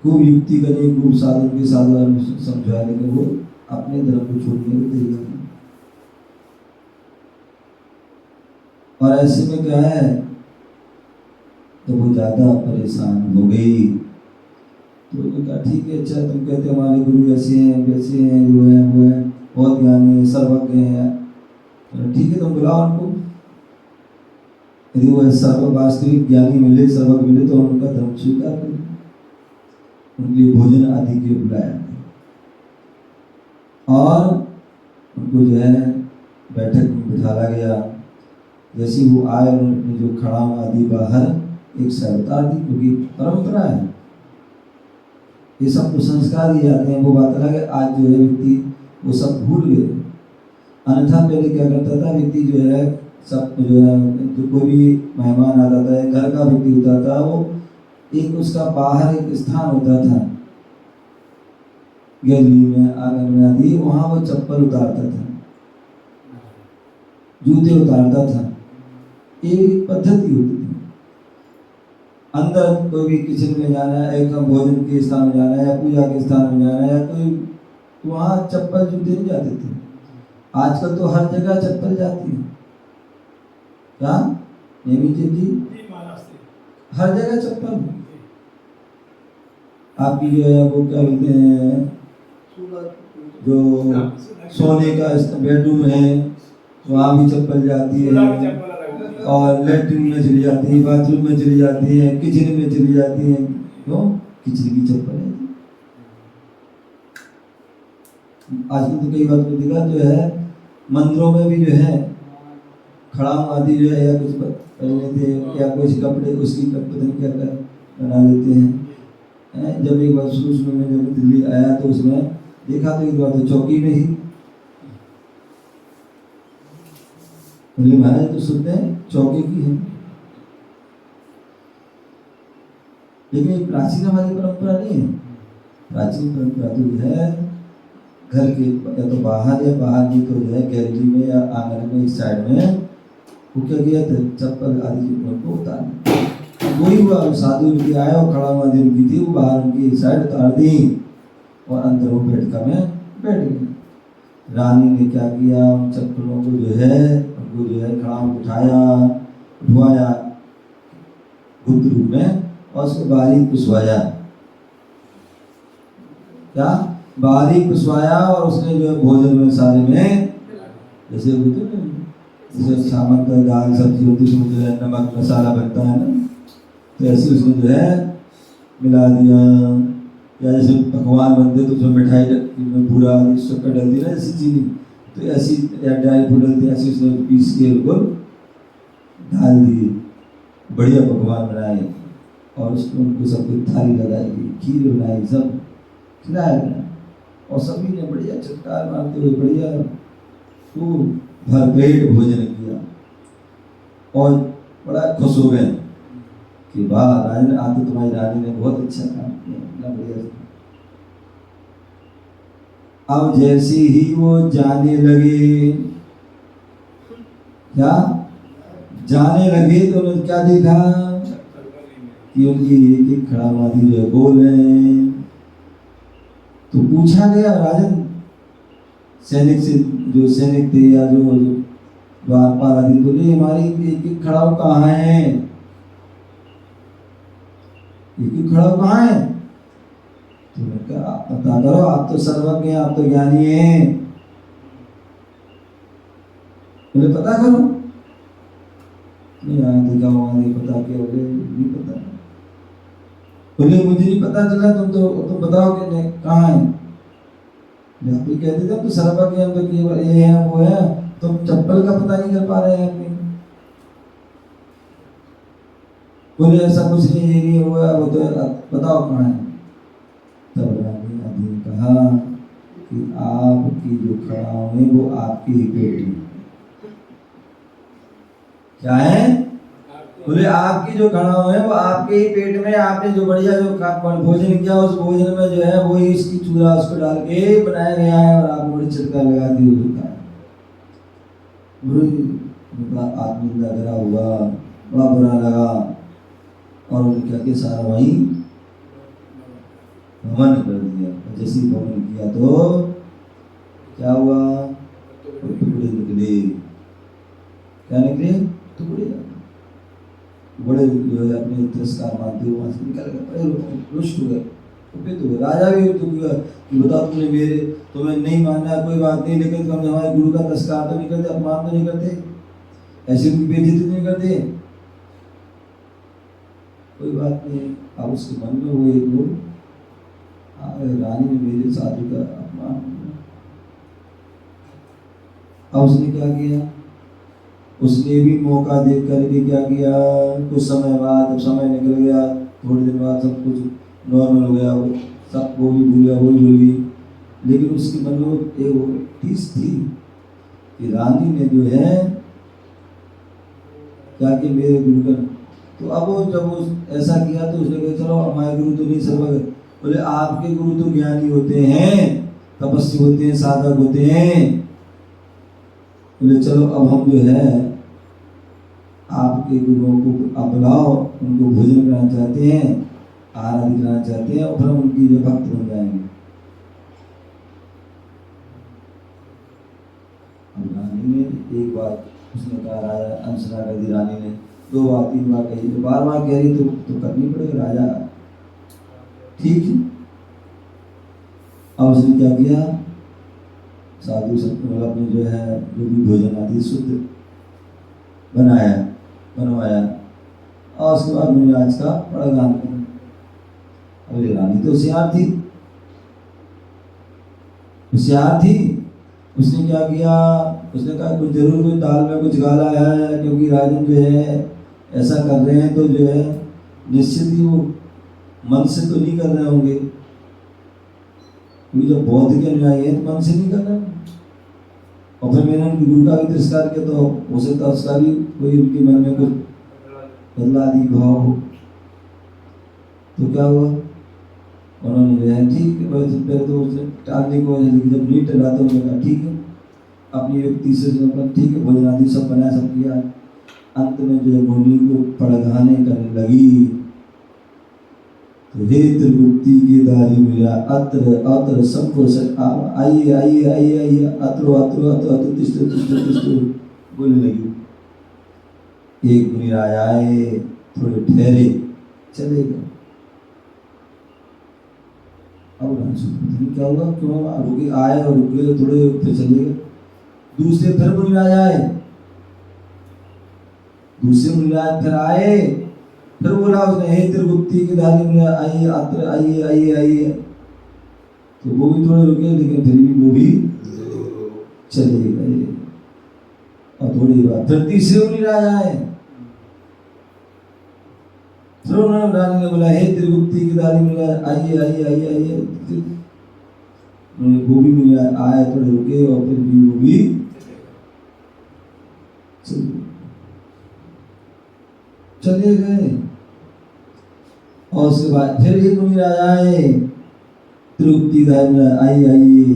खूब युक्ति करी, खूब साधन के साधन समझा, लेकिन वो अपने धर्म को छोड़ने को तैयार नहीं। और ऐसे में क्या है तो वो ज्यादा परेशान हो गई। तो उन्होंने कहा ठीक है, अच्छा तुम कहते हो हमारे गुरु ऐसे हैं वैसे हैं, जो है वो है बहुत ज्ञानी है, सर्वज्ञ है, तो ठीक है तुम बुलाओ उनको। यदि वो सर्व वास्तविक ज्ञानी मिले, सर्वज्ञ मिले तो उनका धर्म स्वीकार करें। उनके लिए भोजन आदि के बुलाया और उनको जो है बैठक में बिठाया गया। जैसे वो आए उन्होंने जो खड़ा आदि बाहर एक साइड उतार दी, क्योंकि परंपरा है, ये सब तो संस्कार दिए जाते हैं। वो बात अलग है, आज जो है व्यक्ति वो सब भूल गए। अन्यथा पहले क्या करता था व्यक्ति जो है सब जो है जो कोई भी मेहमान आता था, घर का व्यक्ति होता था, वो एक उसका बाहर एक स्थान होता था गैलरी में, आंगन में आदि, वहाँ वो चप्पल उतारता था, जूते उतारता था। एक पद्धति होती थी। अंदर कोई भी किचन में जाना है, एक भोजन के स्थान में जाना है या पूजा के स्थान में जाना है या कोई, तो वहाँ चप्पल जूते नहीं जाते थे। आजकल तो हर जगह चप्पल जाती है। क्या नेमीचंद जी, हर जगह चप्पल। आपकी जो है वो क्या बोलते हैं, जो सोने का बेडरूम है वहाँ भी चप्पल जाती है, और लेटरिन में चली जाती है, बाथरूम में चली जाती है, किचन में चली जाती है। क्यों? किचन की चप्पल है। आजकल तो कई बार तो देखा जो है मंदिरों में भी जो है खड़ा आदि जो है या कुछ पहन लेते हैं या कुछ कपड़े उसकी पता नहीं क्या कर बना लेते हैं। जब एक बार शुरू में जब दिल्ली आया तो उसमें देखा तो एक बार तो चौकी में ही बोले महाराज तो सुनते हैं चौकी की है, लेकिन ये प्राचीन हमारी परंपरा नहीं है। प्राचीन परंपरा तो जो है घर के या तो बाहर या बाहर नहीं तो जो है गैलरी में या आंगन में इस साइड में वो क्या किया था, चप्पल आदि को उतार। वही हुआ, साधु उनकी आए और खड़ा हुआ उनकी थी, वो बाहर उनकी साइड उतार दी और अंदर वो बैठका में बैठ गए। रानी ने क्या किया, उन चप्पलों को जो है उनको जो है खड़ा उठाया, उठवाया बुद्ध रूप में और उसको बारीक पुछवाया। क्या बारीक पुछवाया और उसने जो है भोजन में सारे में जैसे बोलते हैं जैसे सामन का दाल सब्जी होती है उसमें जो है नमक मसाला बनता है ना, तो ऐसे उसने जो है मिला दिया। या जैसे पकवान बनते तो उसमें मिठाई में पूरा शक्कर डलती ना जैसी चीनी, तो ऐसी या ड्राई फ्रूट डलती ऐसी उसने पीस के बिल्कुल डाल दिए, बढ़िया पकवान बनाए और उसमें उनको सब कुछ थाली लगाई, खीर बनाई, सब खिलाया गया और सभी ने बढ़िया चटकार मारते हुए बढ़िया खूब भरपेट भोजन किया और बड़ा खुश हो गए कि वाह रानी, आज तो तुम्हारी रानी ने बहुत अच्छा काम किया, इतना बढ़िया। अब जैसे ही वो जाने लगे, क्या जाने लगे तो उन्होंने क्या देखा कि उनकी एक एक खड़ावादी जो है बोल रहे हैं। तो पूछा गया राजन सैनिक से, जो सैनिक थे या जो द्वारपाल आदि, बोले हमारी एक एक खड़ाव कहाँ है, एक एक खड़ाव कहाँ है? तो मैंने कहा आप पता करो, आप तो सर्वज्ञ हैं, आप तो ज्ञानी हैं, बोले पता करो। नहीं यहाँ देखा वहाँ नहीं पता, क्या बोले नहीं पता, बोले मुझे नहीं पता चला, तुम बताओ कि कहाँ है। आप भी कहते थे तो सर्वज्ञ हम तो केवल ये है वो है, तुम चप्पल का पता नहीं कर पा रहे हैं अपनी। बोले ऐसा कुछ नहीं, ये नहीं हुआ, वो तो बताओ कहाँ है। तब रानी आदि ने कहा कि आपकी जो खड़ाओं है वो आपके ही पेट में क्या है? बोले आपकी जो खड़ाओं है वो आपके ही पेट में, आपने जो बढ़िया जो भोजन किया उस भोजन में जो है वही इसकी चूरा उसको डाल के बनाया गया है और आपने बड़ी छिड़का लगा दी उसका आत्मनिंदा करा हुआ, बड़ा बुरा लगा और उन्होंने क्या किया सारा वही भ्रमण कर दिया। जैसे भ्रमण किया तो क्या हुआ? टुकड़े निकले। क्या निकले? टुकड़े। बड़े जो है अपने तिरस्कार मानते हुए वहां से निकल गए, बड़े रुष्ट हुए, कुपित हुए। राजा भी कि बताओ तुमने मेरे तुम्हें नहीं मानना कोई बात नहीं, लेकिन तुम हमारे गुरु का तिरस्कार तो नहीं करते, अपमान तो नहीं करते, ऐसी उनकी बेइज्जती नहीं करते, कोई बात नहीं। अब उसके मन में वो एक वो रानी ने मेरे साधु का अपमान किया। अब उसने क्या किया? उसने भी मौका देख करके क्या किया? कुछ समय बाद, जब समय निकल गया, थोड़े दिन बाद सब कुछ नॉर्मल हो गया, वो सब वो भी भूल गया, वो भी भूल गई, लेकिन उसके मन में एक चीज थी कि रानी ने जो है क्या कि मेरे गुरु का। तो अब वो जब वो ऐसा किया तो उसने कहा चलो हमारे गुरु तो नहीं सर्वज्ञ, बोले आपके गुरु तो ज्ञानी होते हैं, तपस्वी होते हैं, साधक होते हैं। बोले चलो अब हम जो है आपके गुरुओं को अब बुलाओ, उनको भोजन कराना चाहते हैं, आराधना कराना चाहते हैं और फिर उनकी जो भक्त बन जाएंगे। अब रानी ने एक बात उसने कहा, राजा अंशना कर दी रानी ने, 2 बार 3 बार कही, तो बार बार कह रही तो करनी पड़ेगा राजा, ठीक है। अब उसने क्या किया? साधु सब अपने जो है जो भी भोजन आदि शुद्ध बनवाया और उसके बाद मैंने आज का बड़ा गान किया। अब ये रानी तो होशियार थी, उसने क्या किया? उसने कहा कुछ जरूर कोई दाल में कुछ गाला है, क्योंकि राजन जो है ऐसा कर रहे हैं तो जो है निश्चित ही वो मन से तो नहीं कर रहे होंगे, क्योंकि जब बौद्ध के अनुयायी है तो मन से नहीं कर रहे। और फिर मैंने उनके गुरु का भी तिरस्कार किया तो हो सकता है उसका भी कोई उनके मन में कुछ बदला दी भाव हो। तो क्या हुआ? उन्होंने जो है ठीक है, पहले तो उसने टालने को जब नहीं टला तो उन्होंने कहा ठीक है, अपनी युक्ति से ठीक है, भोजन आदि सब बनाया, सब किया। अंत में जो है मुनि को पड़घाने करने लगी तो हे त्रिगुप्ती के दारी मेरा अत्र अत्र सबको आइए आइए आइए आइए अत्रो अत्रो अत्रो अत्रो तिष्ठो तिष्ठो तिष्ठो बोलने लगी। एक मुनि राजा आए, थोड़े ठहरे, चले गए। अब क्या होगा? क्यों रुके? आए और रुके, थोड़े फिर चले गए। दूसरे फिर मुनि राजा आए, दूसरे मुनि राजा फिर आए, फिर बोला उसने हे त्रिगुप्ती की दारी में आइए अत्र आइए आइए आइए, तो वो भी थोड़े रुके, लेकिन फिर भी वो भी चले गए। और थोड़ी बात फिर तीसरे मुनि राजा आए, फिर उन्होंने रानी ने बोला हे त्रिगुप्ती की दारी में आइए आइए आइए आइए, वो भी मुनि आए, थोड़े रुके और फिर भी वो भी चले गए। और उसके बाद फिर एक मुनि राजा आए, त्रिगुप्ती आई आई,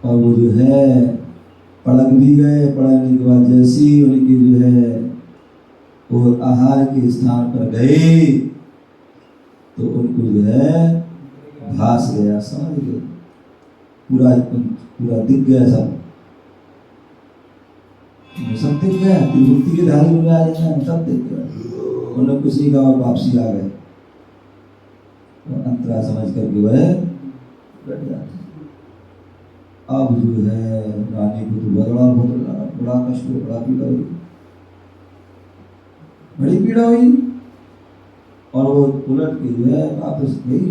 और वो जो है पड़क भी गए। पड़कने के बाद जैसी उनकी जो है वो आहार के स्थान पर गए तो उनको जो है भास गया, समझ गए, पूरा दिख गया, सब दिख गया। त्रिगुप्ती के धारी में आ जाना, सब दिख गया। उन्होंने कुछ नहीं कहा और वापसी आ गए। अंतरा समझ करके वह बैठ जाते। अब जो है रानी को तो बड़ा कष्ट हुआ, बड़ा पीड़ा हुई, बड़ी पीड़ा हुई। और वो उलट के जो है वापस गई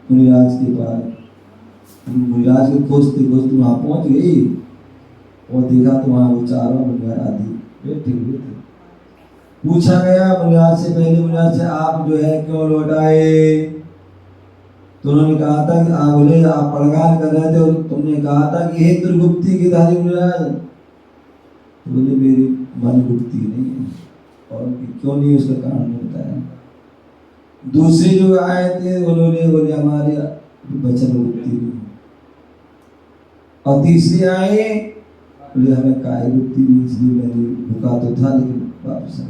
मुनिराज के पास। मुनिराज को खोजते खोजते वहां पहुंच गई और देखा तो वहां वो चारों मुनिराज आदि बैठे हुए थे। पूछा गया मुनिराज से, पहले मुनिराज से आप जो है क्यों लौट आए? तो उन्होंने कहा था कि आप बोले आप पड़गान कर रहे थे और तुमने कहा था कि हे त्रिगुप्ती के धारी मुनिराज, तो बोले मेरी मन गुप्ती नहीं है और क्यों नहीं उसका कारण बताया। दूसरे जो आए थे उन्होंने बोले हमारे वचन गुप्ती नहीं, और तीसरे आए बोले हमें काय गुप्ती नहीं, इसलिए मैंने रुका तो था लेकिन वापस आ।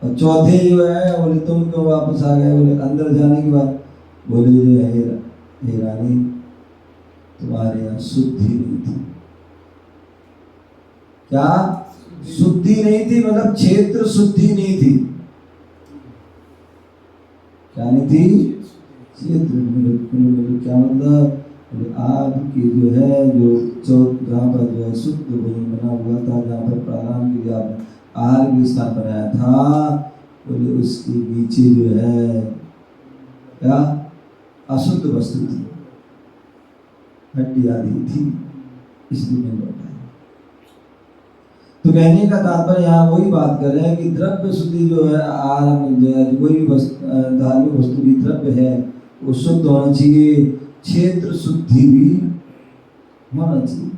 और चौथे जो है बोले तुम क्यों वापस आ गए, बोले अंदर जाने के बाद बोले जो है हे रानी तुम्हारे यहाँ शुद्धि नहीं थी। क्या शुद्धि नहीं थी, मतलब क्षेत्र शुद्धि नहीं थी। क्या नहीं थी? क्षेत्र। क्या मतलब? आपकी जो है जो चौक जहाँ पर जो है शुद्ध भोजन बना हुआ था, जहाँ पर प्राणायाम के लिए आपने आहार भी स्थान बनाया था, बोले उसके नीचे जो है क्या अशुद्ध वस्तु थी, हड्डी आदि थी, इसलिए नहीं लौटाया। तो कहने का तात्पर्य यहाँ वही बात कर रहे हैं कि द्रव्य शुद्धि जो है आहार में जो है कोई भी धार्मिक वस्तु की द्रव्य है वो शुद्ध होना चाहिए, क्षेत्र शुद्धि भी होना चाहिए।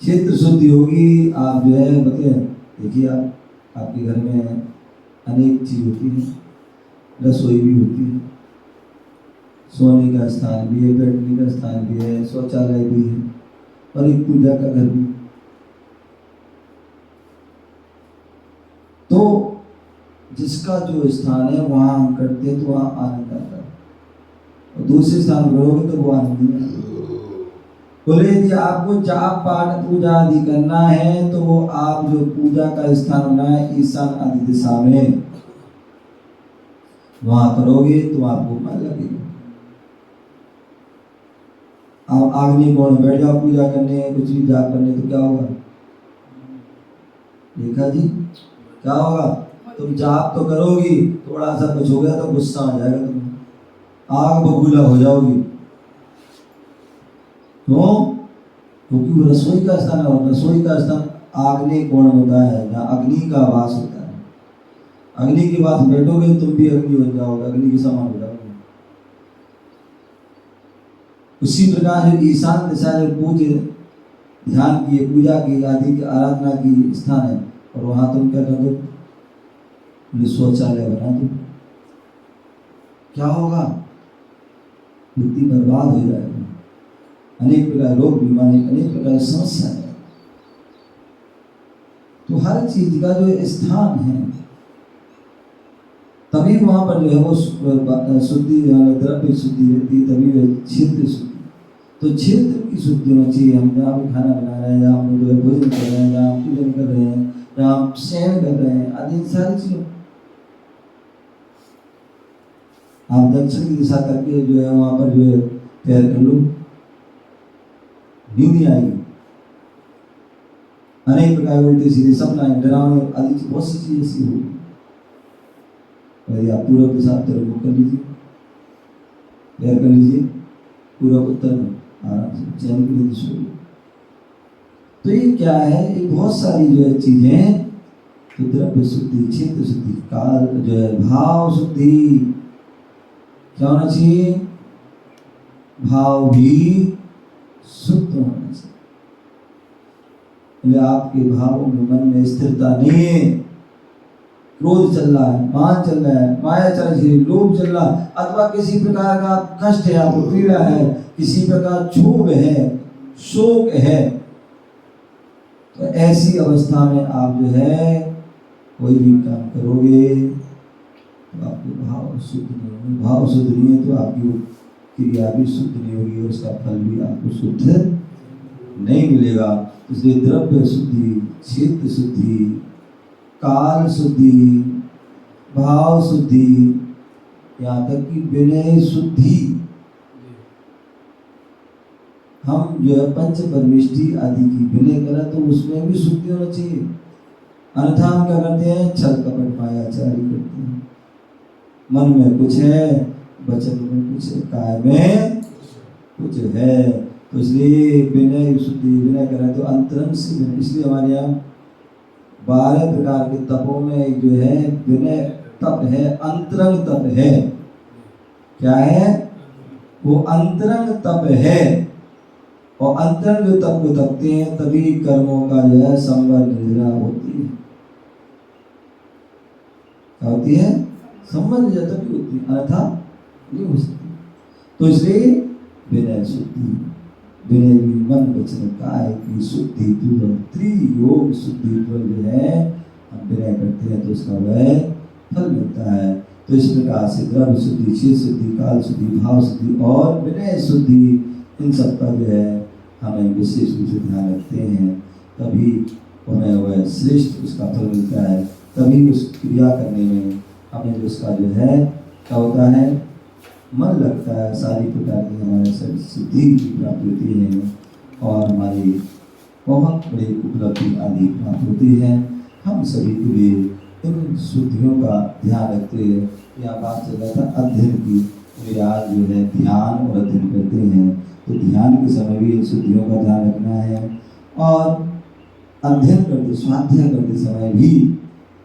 क्षेत्र शुद्धि होगी, आप जो है बताए देखिए आप आपके घर में अनेक चीज होती है, रसोई भी होती है, सोने का स्थान भी है, बैठने का स्थान भी है, शौचालय भी है और एक पूजा का घर भी। तो जिसका जो स्थान है वहां हम करते हैं तो वहां आनंद आता है, और दूसरे स्थान करोगे तो वो आनंद नहीं आता। बोले यदि आपको जाप पाठ पूजा आदि करना है तो वो आप जो पूजा का स्थान होना है ईशान आदि दिशा में वहां करोगे तो आपको मन लगेगा। आप आग्नि कोण में बैठ जाओ पूजा करने, कुछ भी जाप करने, तो क्या होगा? देखा जी क्या होगा? तुम जाप तो करोगी, थोड़ा सा कुछ हो गया तो गुस्सा आ जाएगा, तुम आग बबूला हो जाओगी। क्यों? क्योंकि वो रसोई का स्थान है, और रसोई का स्थान आग्नि कोण होता है, जहाँ अग्नि का वास होता है। अग्नि के पास बैठोगे तुम भी अग्नि बन जाओगे, अग्नि के समान हो जाओगे। उसी प्रकार जो ईशान दिशा जो पूज्य ध्यान की पूजा की आदि की आराधना की स्थान है, और वहां तुम क्या कर दो? शौचालय बना दो, क्या होगा? व्यक्ति बर्बाद हो जाएगा, अनेक प्रकार रोग बीमारी, अनेक प्रकार समस्या है। तो हर चीज का जो स्थान है तभी वहां पर जो है वो शुद्धि द्रव्य शुद्धि रहती है, तभी वह क्षेत्र शुद्धि। तो क्षेत्र की शुद्धि होना चाहिए। हम जहाँ भी खाना बना रहे हैं, जहाँ हम जो है भोजन कर रहे हैं, जहाँ पूजन कर रहे हैं, जहाँ हम शयन कर रहे हैं, आदि सारी चीजों आप दक्षिण की दिशा करके जो है वहां पर जो है पैर कर लो, नींद आएगी, अनेक प्रकार उल्टे सीधे सपना डरावने आदि बहुत सी चीजें ऐसी होगी। यदि आप पूर्व के साथ तरफ कर लीजिए, पैर कर लीजिए, पूर्व उत्तर में आराम से चैन की नींद सो। तो ये क्या है? ये बहुत सारी जो है चीजें, तो द्रव्य शुद्धि, क्षेत्र शुद्धि, काल जो है भाव शुद्धि। क्या होना चाहिए? भाव भी शुद्ध होना चाहिए। आपके भावों में मन में स्थिरता नहीं है, क्रोध चल रहा है, मान चल रहा है, माया चल रही है, लोभ चल रहा, अथवा किसी प्रकार का कष्ट है, आपको पीड़ा है, किसी प्रकार क्षोभ है, शोक है, तो ऐसी अवस्था में आप जो है कोई भी काम करोगे तो आपके भाव शुद्ध नहीं होंगे। भाव शुद्ध नहीं है तो आपकी क्रिया भी शुद्ध नहीं होगी, उसका फल भी आपको शुद्ध नहीं मिलेगा। इसलिए द्रव्य शुद्धि, क्षेत्र शुद्धि, काल शुद्धि, भाव शुद्धि, यहाँ तक कि विनय शुद्धि। हम जो है पंच परमिष्टि आदि की विनय करें तो उसमें भी शुद्धि होना चाहिए। अन्यथा हम क्या करते हैं? छल कपट मायाचारी करते हैं। मन में कुछ है, वचन में कुछ है, काय में कुछ है। तो इसलिए विनय शुद्धि, विनय करें तो अंतरंग से विनय। इसलिए हमारे यहाँ 12 प्रकार के तपों में जो है विनय तप है, अंतरंग तप है। क्या है? वो अंतरंग तप है, और अंतरंग जो तप को तपते हैं तभी कर्मों का जो है संवर निर्जरा होती है। क्या होती है? संवर निर्जरा तभी होती है, अन्यथा नहीं हो सकती। तो इसलिए विनय शुद्धि, विनय भी मन वचन काय की शुद्धि पूर्वक, त्रियोग शुद्धि पूर्वक जो है हम विनय करते हैं तो उसका वह फल मिलता है। तो इस प्रकार से द्रव्य शुद्धि, चित्त शुद्धि, काल शुद्धि, भाव शुद्धि और विनय शुद्धि, इन सब का जो है हमें विशेष रूप से ध्यान रखते हैं, तभी हमें वह श्रेष्ठ उसका फल मिलता है। तभी उस क्रिया करने में हमें जो उसका जो है क्या होता है, मन लगता है, सारी प्रकार की हमारे सिद्धि की प्राप्ति होती है और हमारी बहुत बड़ी उपलब्धि आदि प्राप्त होती है। हम सभी के लिए इन शुद्धियों का ध्यान रखते हुए, यहाँ बात चल रहा था अध्ययन की, मेरे आज जो है ध्यान और अध्ययन करते हैं, तो ध्यान के समय भी इन शुद्धियों का ध्यान रखना है और अध्ययन करते, स्वाध्याय करते समय भी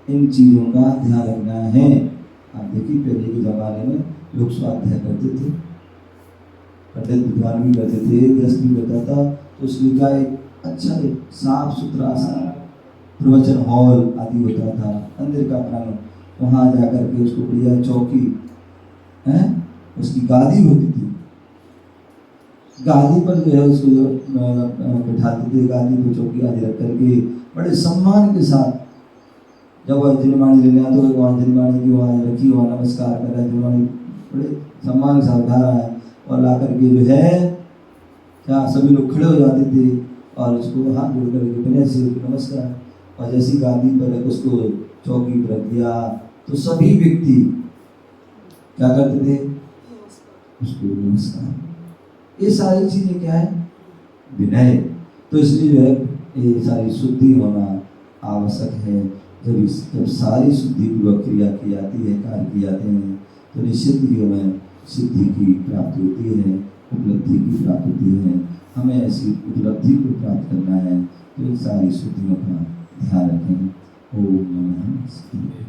इन चीज़ों का ध्यान रखना है। आप देखिए पहले के ज़माने में लोग स्वाध्याय करते थे, पंडित विद्वान भी करते थे, गृहस्थ भी करता था, तो उसमें का एक अच्छा एक साफ सुथरा सा प्रवचन हॉल आदि होता था, अंदर का प्रांगण, वहाँ जाकर के उसको बढ़िया चौकी है, उसकी गादी होती थी, गादी पर जो है उसको बिठाते थे, गादी पर चौकी आदि रख करके बड़े सम्मान के साथ जब वह जिनवाणी लेने आते तो वहाँ जिनवाणी की वहाँ रखी, वहाँ नमस्कार कर रहा है, जिनवाणी बड़े सम्मान के साथ उठा रहा है और ला करके जो है क्या सभी लोग खड़े हो जाते थे और उसको हाथ जोड़ करके विनय से नमस्कार, और जैसी गादी पर उसको चौकी पर रख दिया तो सभी व्यक्ति क्या करते थे, उसको नमस्कार। ये सारी चीजें क्या है, विनय। तो इसलिए जो है ये सारी शुद्धि होना आवश्यक है। जब सारी शुद्धि पूर्वक क्रिया की जाती है, कार्य किए जाते हैं, तो निश्चित ही हमें सिद्धि की प्राप्ति होती है, उपलब्धि की प्राप्ति होती है। हमें ऐसी उपलब्धि को प्राप्त करना है तो इन सारी शुद्धियों का ध्यान रखें। ओम नमः शिवाय।